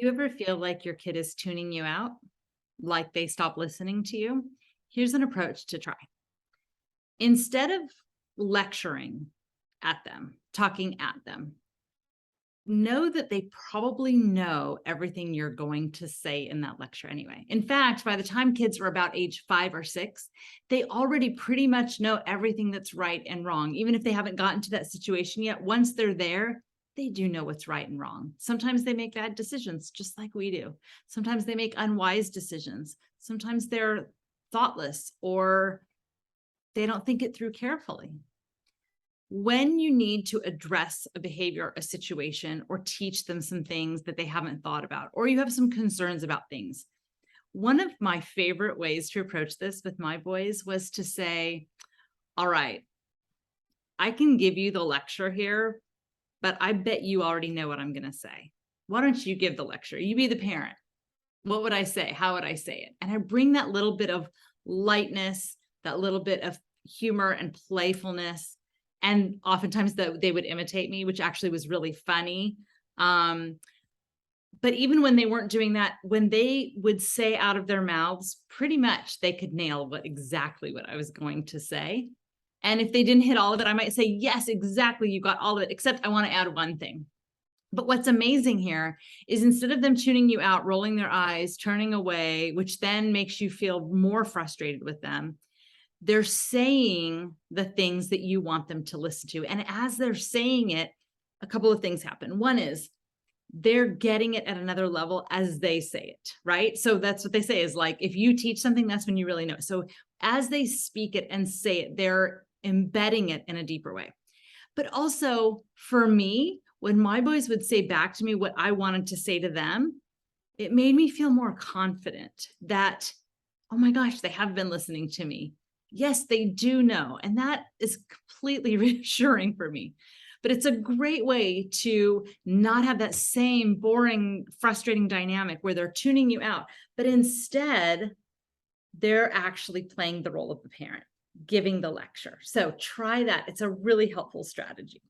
You ever feel like your kid is tuning you out? Like they stop listening to you? Here's an approach to try. Instead of lecturing at them, talking at them, know that they probably know everything you're going to say in that lecture anyway. In fact, by the time kids are about age 5 or 6, they already pretty much know everything that's right and wrong. Even if they haven't gotten to that situation yet, once they're there, they do know what's right and wrong. Sometimes they make bad decisions, just like we do. Sometimes they make unwise decisions. Sometimes they're thoughtless or they don't think it through carefully. When you need to address a behavior, a situation, or teach them some things that they haven't thought about, or you have some concerns about things, one of my favorite ways to approach this with my boys was to say, all right, I can give you the lecture here, but I bet you already know what I'm going to say. Why don't you give the lecture? You be the parent. What would I say? How would I say it? And I bring that little bit of lightness, that little bit of humor and playfulness. And oftentimes they would imitate me, which actually was really funny. But even when they weren't doing that, when they would say out of their mouths, pretty much they could nail exactly what I was going to say. And if they didn't hit all of it, I might say, yes, exactly. You got all of it, except I want to add one thing. But what's amazing here is instead of them tuning you out, rolling their eyes, turning away, which then makes you feel more frustrated with them, they're saying the things that you want them to listen to. And as they're saying it, a couple of things happen. One is they're getting it at another level as they say it, right? So that's what they say is like, if you teach something, that's when you really know it. So as they speak it and say it, they're embedding it in a deeper way. But also for me, when my boys would say back to me what I wanted to say to them, it made me feel more confident that, oh my gosh, they have been listening to me. Yes, they do know. And that is completely reassuring for me. But it's a great way to not have that same boring, frustrating dynamic where they're tuning you out, but instead they're actually playing the role of the parent, giving the lecture. So try that. It's a really helpful strategy.